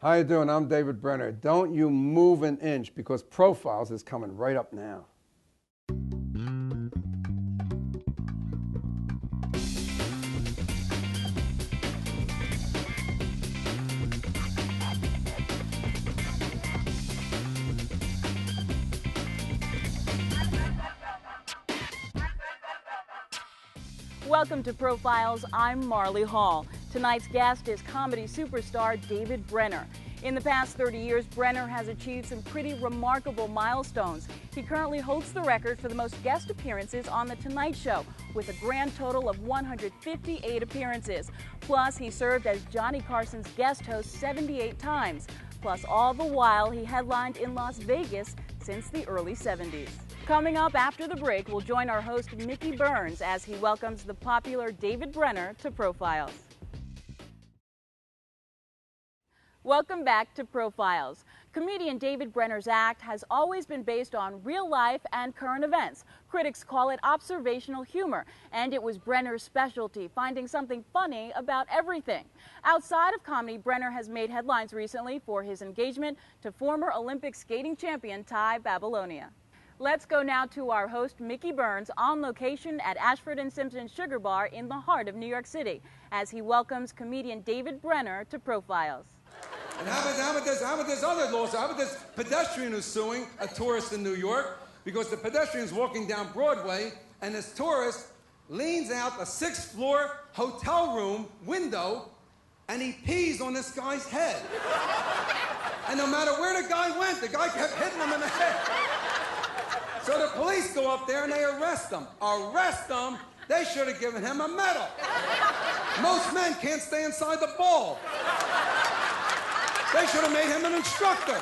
How you doing? I'm David Brenner. Don't you move an inch because Profiles is coming right up now. Welcome to Profiles. I'm Marley Hall. Tonight's guest is comedy superstar David Brenner. In the past 30 years, Brenner has achieved some pretty remarkable milestones. He currently holds the record for the most guest appearances on The Tonight Show, with a grand total of 158 appearances. Plus, he served as Johnny Carson's guest host 78 times. Plus, all the while, he headlined in Las Vegas since the early 70s. Coming up after the break, we'll join our host Mickey Burns as he welcomes the popular David Brenner to Profiles. Welcome back to Profiles. Comedian David Brenner's act has always been based on real life and current events. Critics call it observational humor, and it was Brenner's specialty, finding something funny about everything. Outside of comedy, Brenner has made headlines recently for his engagement to former Olympic skating champion Ty Babylonia. Let's go now to our host, Mickey Burns, on location at Ashford & Simpson Sugar Bar in the heart of New York City, as he welcomes comedian David Brenner to Profiles. And how about this other lawsuit? How about this pedestrian who's suing a tourist in New York because the pedestrian's walking down Broadway and this tourist leans out a 6th floor hotel room window and he pees on this guy's head. And no matter where the guy went, the guy kept hitting him in the head. So the police go up there and they arrest him. Arrest him? They should have given him a medal. Most men can't stay inside the ball. They should have made him an instructor.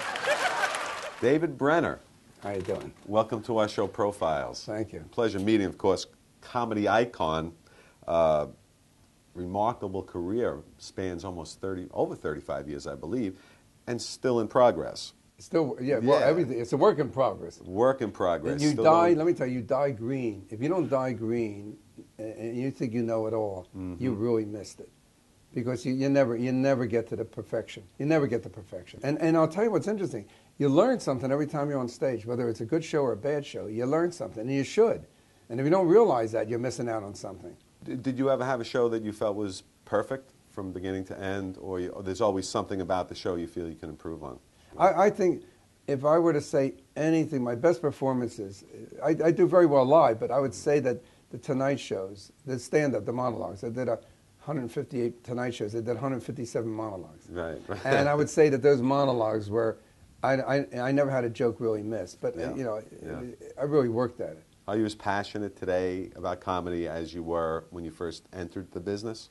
David Brenner. How you doing? Welcome to our show, Profiles. Thank you. Pleasure meeting, of course, comedy icon. Remarkable career, spans almost over 35 years, I believe, and still in progress. Still, well, everything. It's a work in progress. Work in progress. You die, let me tell you, you die green. If you don't die green and you think you know it all, you really missed it. Because you never get to the perfection. You never get to perfection. And I'll tell you what's interesting. You learn something every time you're on stage, whether it's a good show or a bad show. You learn something, and you should. And if you don't realize that, you're missing out on something. Did you ever have a show that you felt was perfect from beginning to end, or there's always something about the show you feel you can improve on? I think if I were to say anything, my best performances, I do very well live, but I would say that the Tonight shows, the stand-up, the monologues, I did 158 Tonight shows. They did 157 monologues. Right. And I would say that those monologues were, I never had a joke really miss, but I really worked at it. Are you as passionate today about comedy as you were when you first entered the business?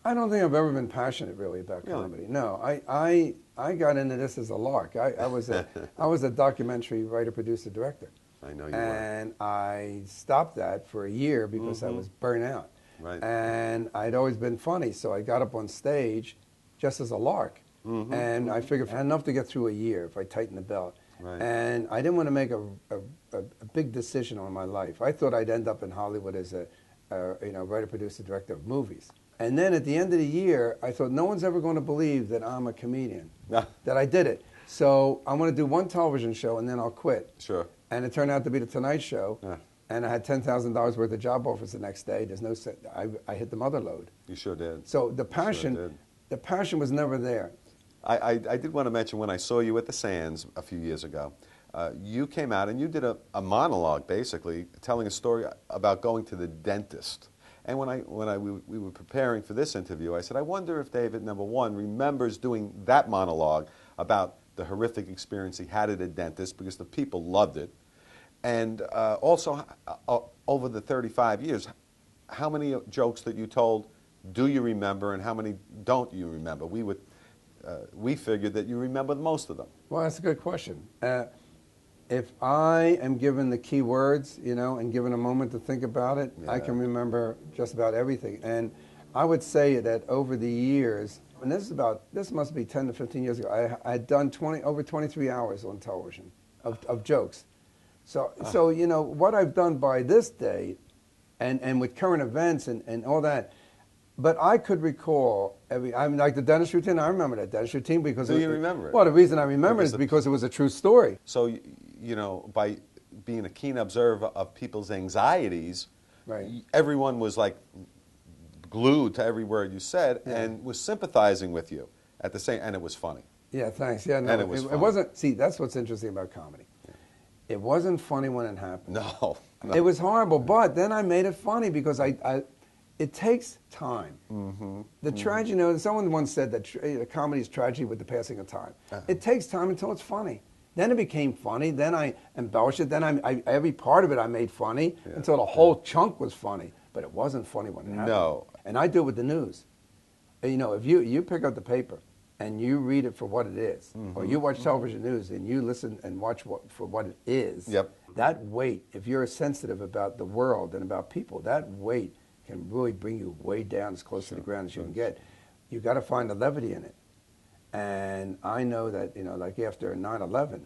I don't think I've ever been passionate really about comedy. No, I got into this as a lark. I was a documentary writer, producer, director. I know you were. And I stopped that for a year because I was burnt out. Right. And I'd always been funny, so I got up on stage just as a lark. And I figured I had enough to get through a year if I tightened the belt. Right. And I didn't want to make a big decision on my life. I thought I'd end up in Hollywood as a writer, producer, director of movies. And then at the end of the year, I thought no one's ever going to believe that I'm a comedian, that I did it. So I'm going to do one television show and then I'll quit. Sure. And it turned out to be The Tonight Show. Yeah. And I had $10,000 worth of job offers the next day. There's no, I hit the mother load. You sure did. So the passion, the passion was never there. I did want to mention when I saw you at the Sands a few years ago, you came out and you did a monologue, basically, telling a story about going to the dentist. And we were preparing for this interview, I said, I wonder if David, number one, remembers doing that monologue about the horrific experience he had at a dentist because the people loved it. And also, over the 35 years, how many jokes that you told do you remember and how many don't you remember? We figured that you remember most of them. Well, that's a good question. If I am given the key words, and given a moment to think about it, I can remember just about everything. And I would say that over the years, and this must be 10 to 15 years ago, I had done over 23 hours on television of jokes. So what I've done by this day, and with current events and all that, But I could recall I mean, like the dentist routine. I remember that dentist routine because. Do you remember it? Well, the reason I remember it is because it was a true story. So, you know, by being a keen observer of people's anxieties, Right. everyone was like glued to every word you said and was sympathizing with you at the same, and it was funny. Yeah, thanks. Yeah, no, And it was funny. wasn't. See, that's what's interesting about comedy. It wasn't funny when it happened. No. It was horrible, but then I made it funny because it takes time. The tragedy, you know, someone once said that comedy is tragedy with the passing of time. It takes time until it's funny. Then it became funny. Then I embellished it. Then every part of it I made funny until the whole chunk was funny. But it wasn't funny when it happened. No. And I do it with the news. You know, if you pick up the paper and you read it for what it is, or you watch television news and you listen and watch for what it is, that weight, if you're sensitive about the world and about people, that weight can really bring you way down as close to the ground as you can get. You got to find the levity in it. And I know that, you know, like after 9/11,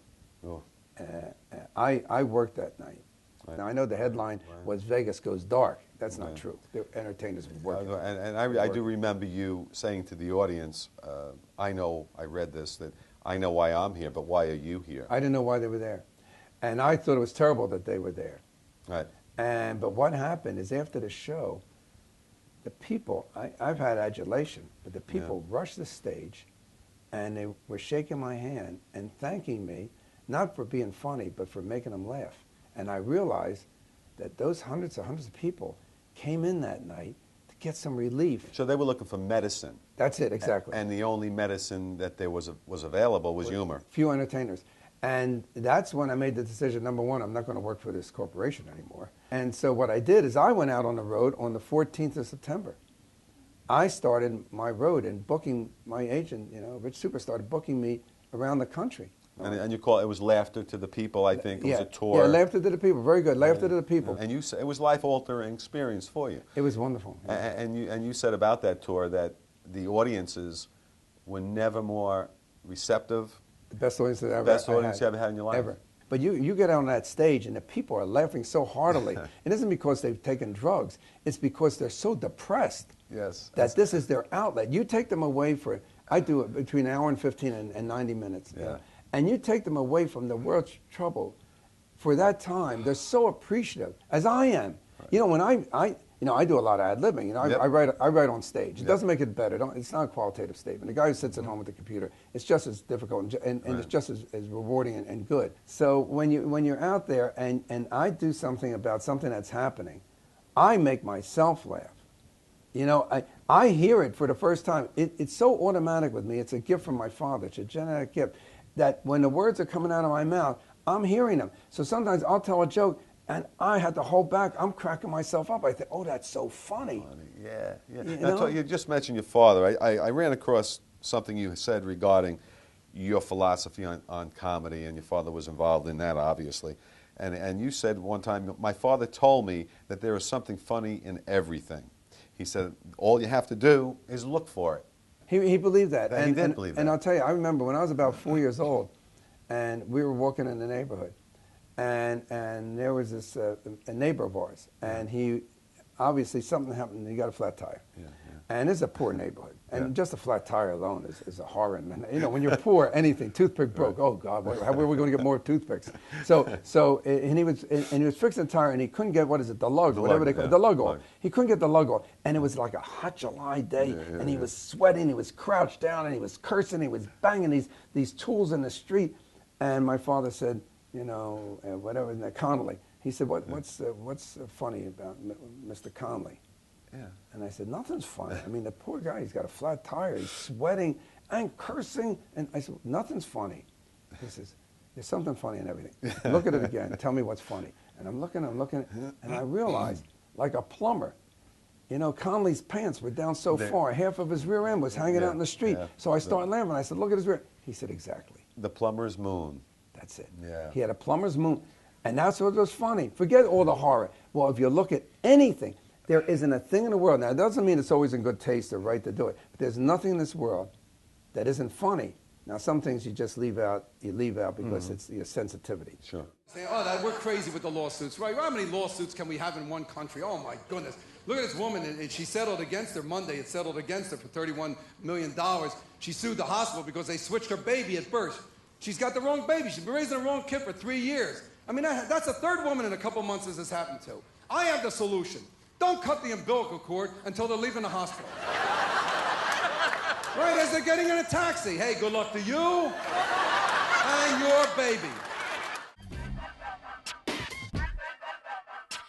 I worked that night. Right. Now, I know the headline was Vegas Goes Dark. That's not true. The entertainers were working. And I do remember you saying to the audience, I know, I read this, that I know why I'm here, but why are you here? I didn't know why they were there. And I thought it was terrible that they were there. Right. But what happened is after the show, the people, I've had adulation, but the people rushed the stage and they were shaking my hand and thanking me, not for being funny, but for making them laugh. And I realized that those hundreds of people came in that night to get some relief. So they were looking for medicine. That's it, exactly. And the only medicine that there was available was humor. Few entertainers. And that's when I made the decision, number one, I'm not going to work for this corporation anymore. And so what I did is I went out on the road on the 14th of September. I started my road and booking my agent, you know, Rich Super started booking me around the country. And you call it was Laughter to the People, I think. It was a tour. Yeah, Laughter to the People. Very good. Laughter to the People. And you said it was life-altering experience for you. It was wonderful. Yeah. And you said about that tour that the audiences were never more receptive. The best audience that you ever had in your life. Ever. But you get on that stage and the people are laughing so heartily. It isn't because they've taken drugs. It's because they're so depressed that this is their outlet. You take them away for, I do it between an hour and 15 and 90 minutes. Yeah. And you take them away from the world's trouble for that time. They're so appreciative, as I am. Right. You know, when I do a lot of ad-libbing. You know, I write on stage. It doesn't make it better. It's not a qualitative statement. The guy who sits at home with the computer, it's just as difficult and it's just as rewarding and good. So when you're out there and I do something about something that's happening, I make myself laugh. You know, I hear it for the first time. It's so automatic with me. It's a gift from my father. It's a genetic gift that when the words are coming out of my mouth, I'm hearing them. So sometimes I'll tell a joke, and I had to hold back. I'm cracking myself up. I think, oh, that's so funny. Yeah. You you just mentioned your father. I ran across something you said regarding your philosophy on comedy, and your father was involved in that, obviously. And you said one time, my father told me that there is something funny in everything. He said, all you have to do is look for it. He believed that. He did believe that. And I'll tell you, I remember when I was about 4 years old, and we were walking in the neighborhood, and there was this a neighbor of ours, and he, obviously something happened, he got a flat tire. And it's a poor neighborhood, and just a flat tire alone is a horror. And, you know, when you're poor, anything, toothpick broke, oh God, how are we going to get more toothpicks? And he was fixing the tire, and he couldn't get, the lug, whatever they call it, the lug off. He couldn't get the lug off, and it was like a hot July day, and he was sweating, he was crouched down, and he was cursing, he was banging these tools in the street. And my father said, you know, whatever, Connolly. He said, what's funny about Mr. Conley? Yeah. And I said, nothing's funny. I mean, the poor guy, he's got a flat tire, he's sweating and cursing. And I said, nothing's funny. He says, there's something funny in everything. Look at it again. Tell me what's funny. And I'm looking, and I realized, like a plumber, you know, Conley's pants were down so far, half of his rear end was hanging out in the street. So I started laughing. I said, look at his rear. He said, exactly. The plumber's moon. That's it. Yeah. He had a plumber's moon. And that's what was funny. Forget all the horror. Well, if you look at anything, there isn't a thing in the world. Now, it doesn't mean it's always in good taste or right to do it. But there's nothing in this world that isn't funny. Now, some things you just leave out because it's your sensitivity. Sure. Saying, oh, we're crazy with the lawsuits, right? How many lawsuits can we have in one country? Oh, my goodness. Look at this woman, and she settled against her Monday. It settled against her for $31 million. She sued the hospital because they switched her baby at birth. She's got the wrong baby. She's been raising the wrong kid for 3 years. I mean, that's the third woman in a couple months this has happened to. I have the solution. Don't cut the umbilical cord until they're leaving the hospital. Right as they're getting in a taxi. Hey, good luck to you and your baby.